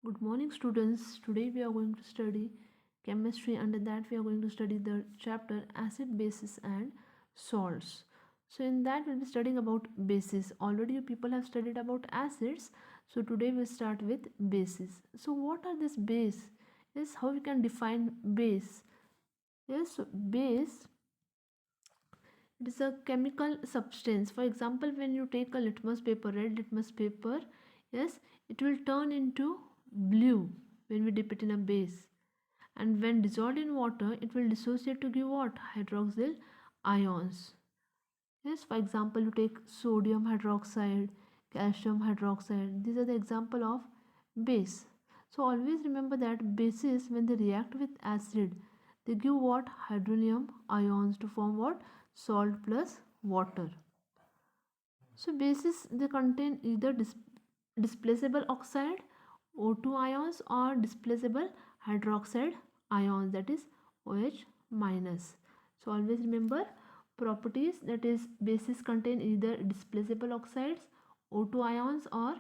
Good morning, students. Today we are going to study chemistry. Under that, we are going to study the chapter acid, bases, and salts. So, in that, we'll be studying about bases. Already, you people have studied about acids. So, today we'll start with bases. So, what are this base? Is how we can define base. Yes, so base, it is a chemical substance. For example, when you take a litmus paper, red litmus paper, yes, it will turn into blue when we dip it in a base. And when dissolved in water, it will dissociate to give what? Hydroxyl ions. Yes, for example, you take sodium hydroxide, calcium hydroxide. These are the example of base. So always remember that bases, when they react with acid, they give what? Hydronium ions to form what? Salt plus water. So bases, they contain either displaceable oxide O2 ions or displaceable hydroxide ions, that is OH minus. So always remember properties, that is bases contain either displaceable oxides O2 ions or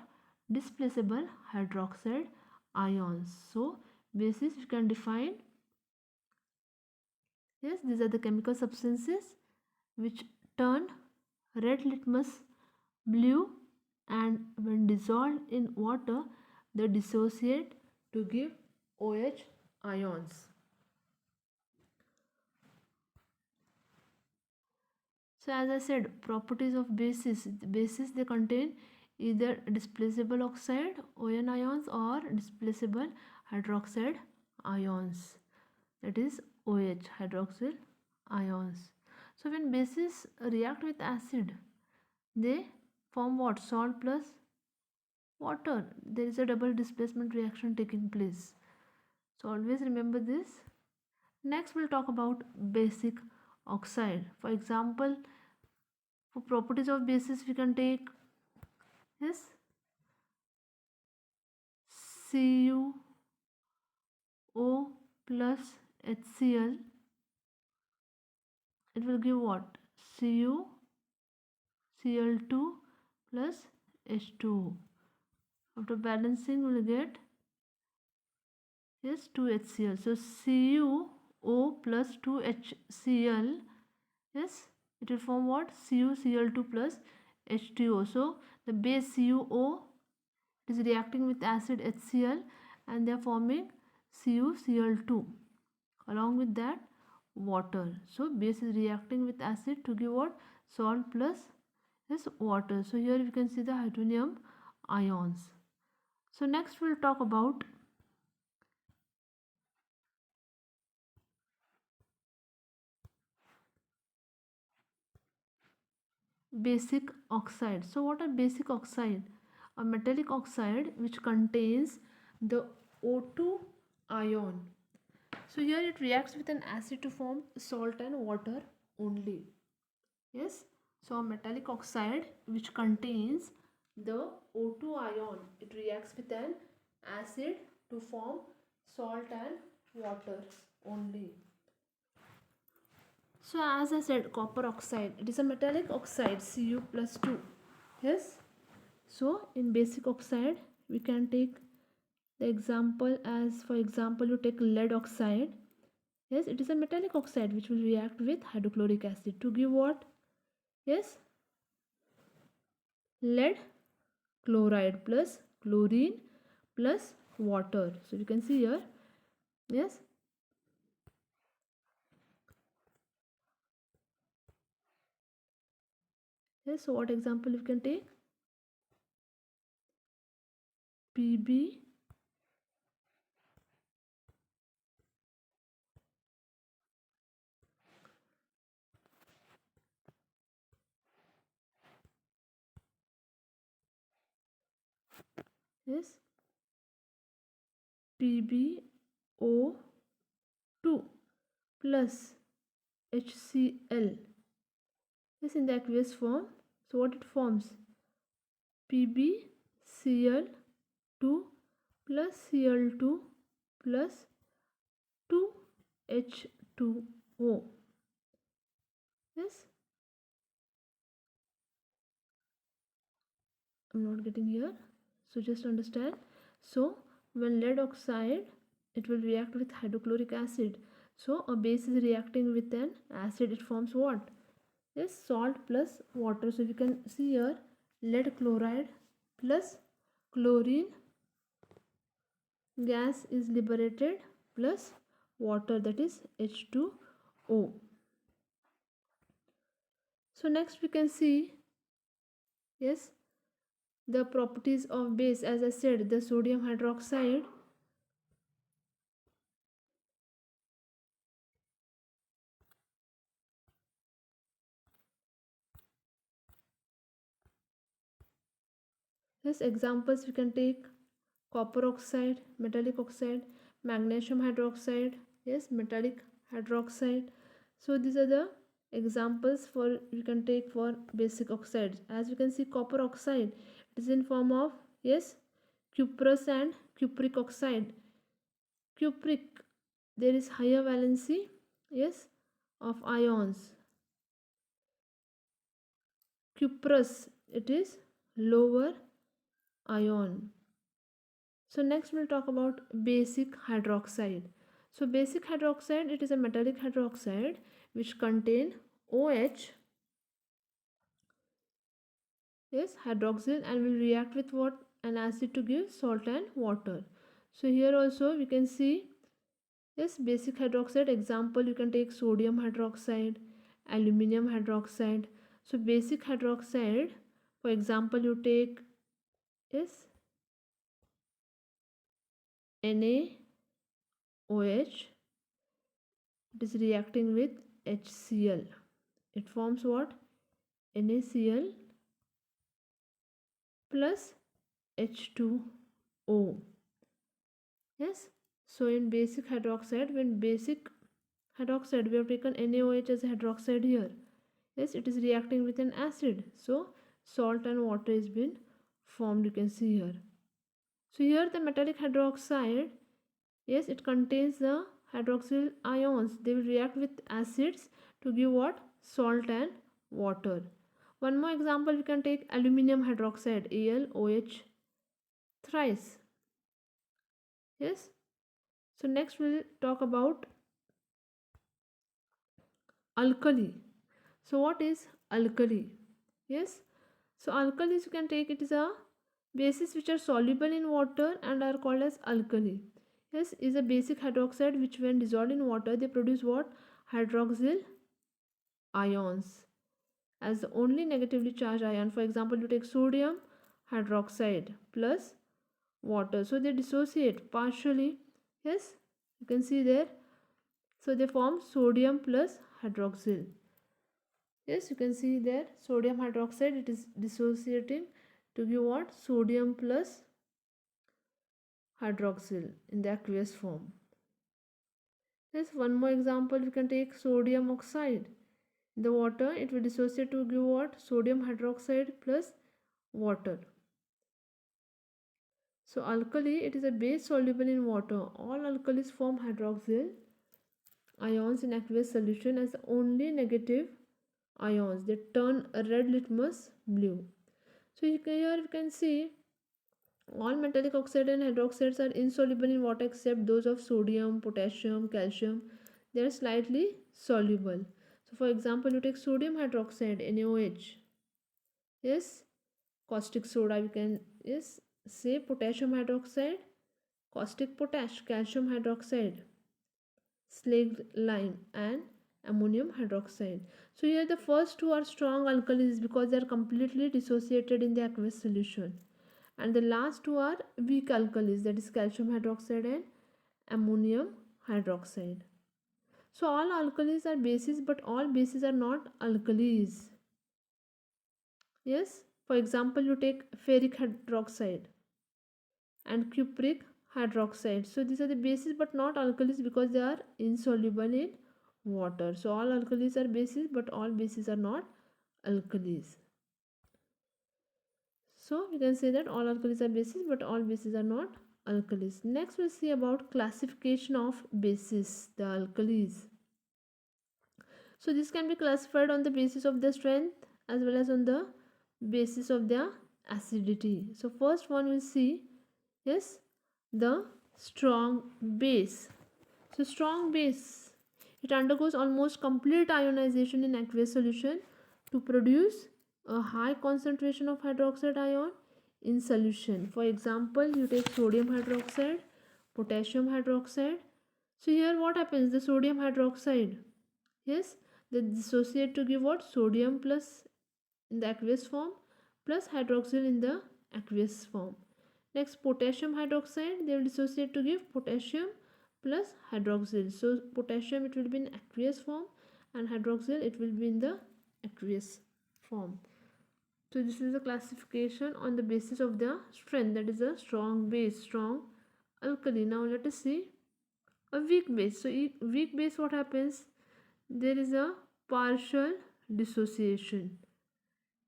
displaceable hydroxide ions. So bases you can define, yes, these are the chemical substances which turn red litmus blue, and when dissolved in water they dissociate to give OH ions. So as I said, properties of bases, they contain either displaceable oxide ON ions or displaceable hydroxide ions, that is OH hydroxyl ions. So when bases react with acid, they form what? Salt plus water. There is a double displacement reaction taking place. So always remember this. Next we'll talk about basic oxide. For example, for properties of bases we can take, yes, CuO plus HCl. It will give what? CuCl2 plus H2O. After balancing we'll get, yes, 2HCl. So CuO plus 2HCl, yes, it will form what? CuCl2 plus H2O. So the base CuO is reacting with acid HCl and they are forming CuCl2. Along with that, water. So base is reacting with acid to give what? Salt plus this water. So here we can see the hydronium ions. So next we'll talk about basic oxide. So what are basic oxide? A metallic oxide which contains the O2 ion. So here it reacts with an acid to form salt and water only. Yes, so a metallic oxide which contains the O2 ion, it reacts with an acid to form salt and water only. So as I said, copper oxide, it is a metallic oxide, Cu plus 2. Yes, so in basic oxide we can take the example as, for example, you take lead oxide. Yes, it is a metallic oxide which will react with hydrochloric acid to give what? Yes, lead chloride plus chlorine plus water. So you can see here, yes, yes. So what example you can take? Pb, yes, PbO2 plus HCl, yes, in the aqueous form. So what it forms? PbCl2 plus Cl2 plus 2H2O. Yes, I'm not getting here, so just understand. So when lead oxide, it will react with hydrochloric acid. So a base is reacting with an acid, it forms what? Yes, salt plus water. So we can see here lead chloride plus chlorine gas is liberated plus water, that is H2O. So next we can see, yes, the properties of base. As I said, the sodium hydroxide, yes, examples we can take copper oxide, metallic oxide, magnesium hydroxide, yes, metallic hydroxide. So these are the examples for you can take for basic oxides. As you can see, copper oxide, it is in form of, yes, cuprous and cupric oxide. Cupric, there is higher valency, yes, of ions. Cuprous, it is lower ion. So next we'll talk about basic hydroxide. So basic hydroxide, it is a metallic hydroxide which contain OH, yes, hydroxyl, and will react with what? An acid to give salt and water. So here also we can see, yes, basic hydroxide example, you can take sodium hydroxide, aluminum hydroxide. So basic hydroxide, for example, you take, yes, NaOH, it is reacting with HCl. It forms what? NaCl plus H2O. Yes. So in basic hydroxide, when basic hydroxide, we have taken NaOH as a hydroxide here. Yes, it is reacting with an acid. So salt and water is been formed, you can see here. So here the metallic hydroxide, yes, it contains the hydroxyl ions. They will react with acids to give what? Salt and water. One more example we can take aluminum hydroxide, AlOH thrice. Yes. So next we'll talk about alkali. So what is alkali? Yes. So alkalis you can take, it is a bases which are soluble in water and are called as alkali. Yes, is a basic hydroxide which when dissolved in water they produce what? Hydroxyl ions as the only negatively charged ion. For example, you take sodium hydroxide plus water, so they dissociate partially. Yes, you can see there. So they form sodium plus hydroxyl. Yes, you can see there sodium hydroxide, it is dissociating to give what? Sodium plus hydroxyl in the aqueous form. Yes, one more example we can take sodium oxide. In the water it will dissociate to give what? Sodium hydroxide plus water. So alkali, it is a base soluble in water. All alkalis form hydroxyl ions in aqueous solution as only negative ions. They turn a red litmus blue. So here you can see all metallic oxide and hydroxides are insoluble in water except those of sodium, potassium, calcium. They are slightly soluble. So for example, you take sodium hydroxide, NaOH. Yes, caustic soda, we can, yes, say potassium hydroxide, caustic potash, calcium hydroxide, slaked lime, and ammonium hydroxide. So here the first two are strong alkalis because they are completely dissociated in the aqueous solution, and the last two are weak alkalis, that is calcium hydroxide and ammonium hydroxide. So all alkalis are bases, but all bases are not alkalis. Yes, for example, you take ferric hydroxide and cupric hydroxide. So these are the bases but not alkalis because they are insoluble in water. So all alkalis are bases but all bases are not alkalis. So we can say that all alkalis are bases but all bases are not alkalis. Next we'll see about classification of bases, the alkalis. So this can be classified on the basis of their strength as well as on the basis of their acidity. So first one we'll see, yes, the strong base. So strong base, it undergoes almost complete ionization in aqueous solution to produce a high concentration of hydroxide ion in solution. For example, you take sodium hydroxide, potassium hydroxide. So here what happens? The sodium hydroxide, yes, they dissociate to give what? Sodium plus in the aqueous form plus hydroxyl in the aqueous form. Next, potassium hydroxide, they will dissociate to give potassium plus hydroxyl. So potassium, it will be in aqueous form, and hydroxyl, it will be in the aqueous form. So this is the classification on the basis of the strength, that is a strong base, strong alkali. Now let us see a weak base. So weak base, what happens? There is a partial dissociation,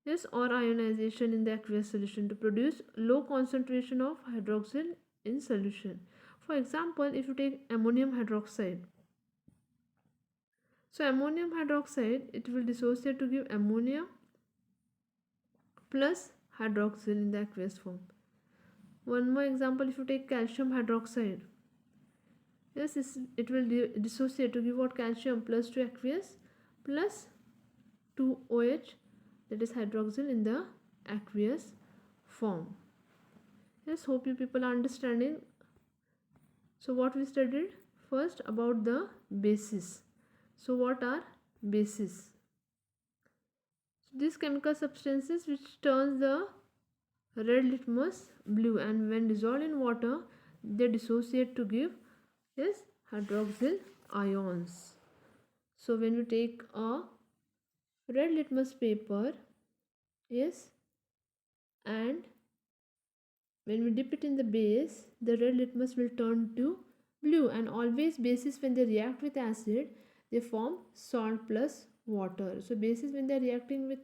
yes, or ionization in the aqueous solution to produce low concentration of hydroxyl in solution. For example, if you take ammonium hydroxide, so ammonium hydroxide, it will dissociate to give ammonia plus hydroxyl in the aqueous form. One more example, if you take calcium hydroxide, yes, it will dissociate to give what? Calcium plus 2 aqueous plus 2 OH, that is hydroxyl in the aqueous form. Yes, hope you people are understanding. So what we studied first about the bases. So what are bases? So these chemical substances which turns the red litmus blue, and when dissolved in water they dissociate to give, yes, hydroxyl ions. So when we take a red litmus paper, yes, and when we dip it in the base, the red litmus will turn to blue, and always bases, when they react with acid, they form salt plus water. So bases, when they are reacting with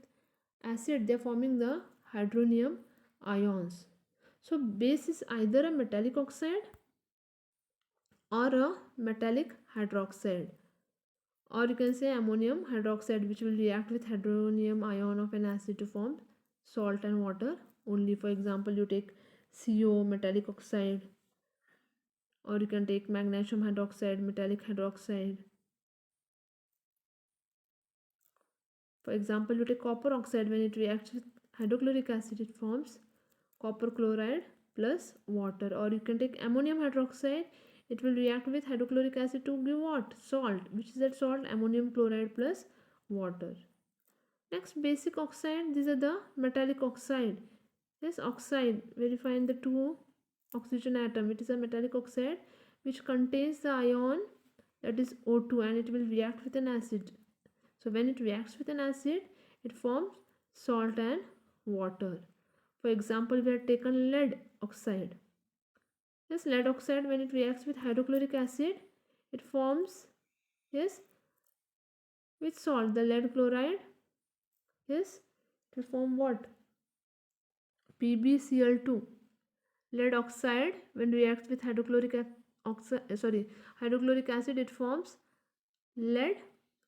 acid, they are forming the hydronium ions. So base is either a metallic oxide or a metallic hydroxide, or you can say ammonium hydroxide, which will react with hydronium ion of an acid to form salt and water only. For example, you take CO, metallic oxide, or you can take magnesium hydroxide, metallic hydroxide. For example, you take copper oxide, when it reacts with hydrochloric acid, it forms copper chloride plus water. Or you can take ammonium hydroxide, it will react with hydrochloric acid to give what? Salt. Which is that salt? Ammonium chloride plus water. Next, basic oxide, these are the metallic oxide. This oxide, where you find the 2 oxygen atom, it is a metallic oxide which contains the ion, that is O2, and it will react with an acid. So when it reacts with an acid, it forms salt and water. For example, we have taken lead oxide. This lead oxide, when it reacts with hydrochloric acid, it forms, yes, with salt, the lead chloride, yes, it will form what? PbCl2. Lead oxide, when reacts with hydrochloric acid, it forms lead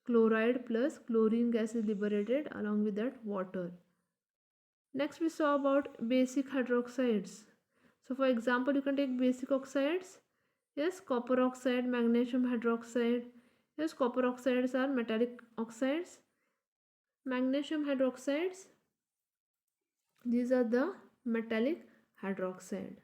chloride plus chlorine gas is liberated along with that water. Next, we saw about basic hydroxides. So for example, you can take basic oxides, yes, copper oxide, magnesium hydroxide. Yes, copper oxides are metallic oxides. Magnesium hydroxides, these are the metallic hydroxide.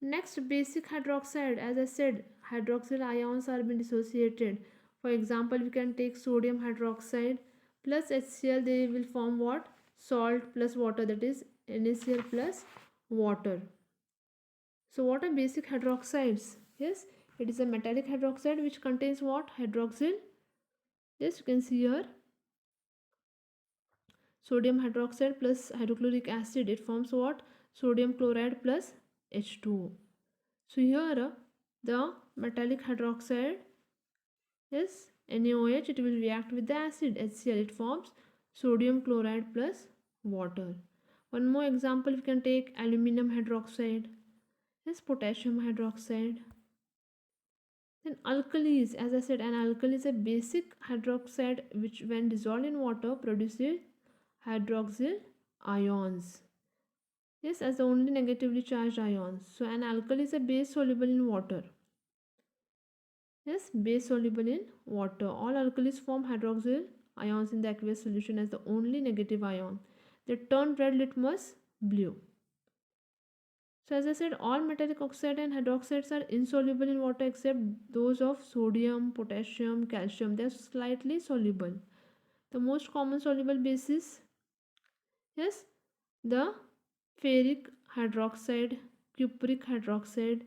Next, basic hydroxide, as I said, hydroxyl ions are being dissociated. For example, we can take sodium hydroxide plus HCl, they will form what? Salt plus water, that is NaCl plus water. So what are basic hydroxides? Yes, it is a metallic hydroxide which contains what? Hydroxyl. Yes, you can see here sodium hydroxide plus hydrochloric acid, it forms what? Sodium chloride plus H2O. So here the metallic hydroxide is NaOH, it will react with the acid HCl, it forms sodium chloride plus water. One more example, we can take aluminum hydroxide, yes, potassium hydroxide. Then alkalis, as I said, an alkali is a basic hydroxide which when dissolved in water produces hydroxyl ions. Yes, as the only negatively charged ions. So an alkali is a base soluble in water. Yes, base soluble in water. All alkalis form hydroxyl ions in the aqueous solution as the only negative ion. They turn red litmus blue. So as I said, all metallic oxide and hydroxides are insoluble in water except those of sodium, potassium, calcium. They are slightly soluble. The most common soluble bases, yes, the ferric hydroxide, cupric hydroxide,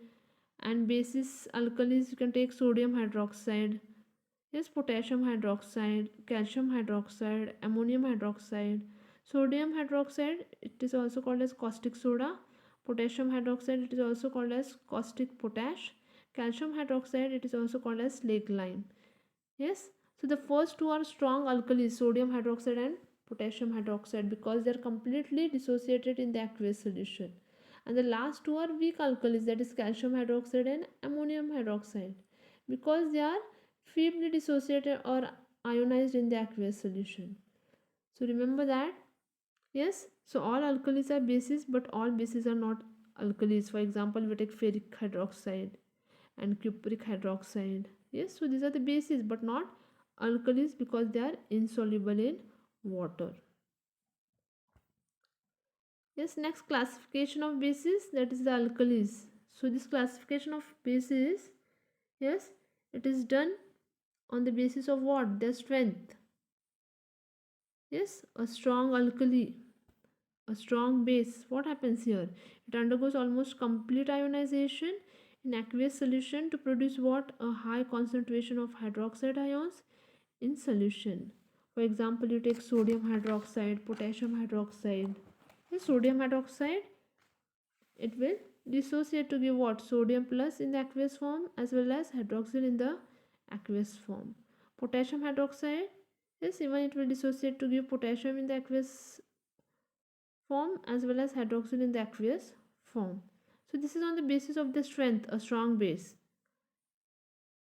and basis alkalis you can take sodium hydroxide, yes, potassium hydroxide, calcium hydroxide, ammonium hydroxide. Sodium hydroxide, it is also called as caustic soda. Potassium hydroxide, it is also called as caustic potash. Calcium hydroxide, it is also called as lake lime. Yes, so the first two are strong alkalis, sodium hydroxide and potassium hydroxide, because they are completely dissociated in the aqueous solution. And the last two are weak alkalis, that is calcium hydroxide and ammonium hydroxide, because they are feebly dissociated or ionized in the aqueous solution. So remember that. Yes, so all alkalis are bases, but all bases are not alkalis. For example, we take ferric hydroxide and cupric hydroxide. Yes, so these are the bases but not alkalis because they are insoluble in water. Yes, next classification of bases, that is the alkalis. So this classification of bases, yes, it is done on the basis of what? Their strength. Yes, a strong alkali, a strong base. What happens here? It undergoes almost complete ionization in aqueous solution to produce what? A high concentration of hydroxide ions in solution. For example, you take sodium hydroxide, potassium hydroxide. The sodium hydroxide, it will dissociate to give what? Sodium plus in the aqueous form as well as hydroxyl in the aqueous form. Potassium hydroxide, yes, even it will dissociate to give potassium in the aqueous form as well as hydroxyl in the aqueous form. So this is on the basis of the strength, a strong base.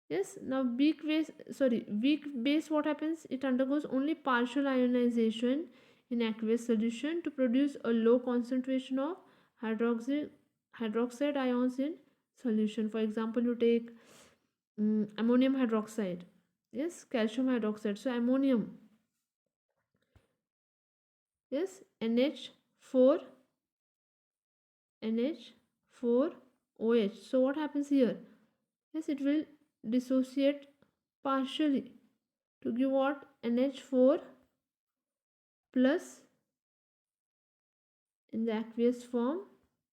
Yes, now weak base, what happens? It undergoes only partial ionization in aqueous solution to produce a low concentration of hydroxide ions in solution. For example, you take ammonium hydroxide, yes, calcium hydroxide. So ammonium, yes, NH4 OH. So what happens here? Yes, it will dissociate partially to give what? NH4 plus in the aqueous form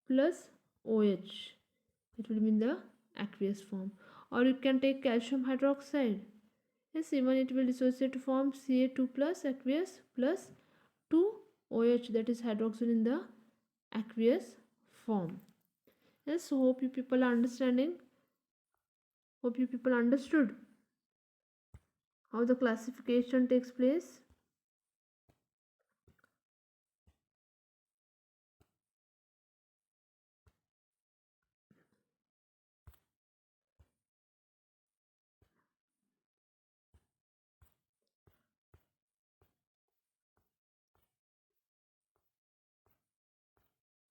plus OH. It will be in the aqueous form. Or you can take calcium hydroxide. Yes, even it will dissociate to form Ca2 plus aqueous plus 2OH, that is hydroxyl in the aqueous form. Yes, so hope you people are understanding. Hope you people understood how the classification takes place.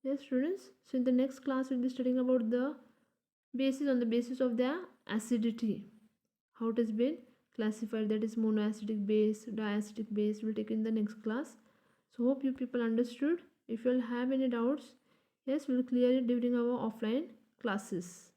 Yes, students. So in the next class, we'll be studying about the bases on the basis of their acidity. How it has been classified, that is monoacidic base, diacidic base, we'll take in the next class. So hope you people understood. If you'll have any doubts, yes, we'll clear it during our offline classes.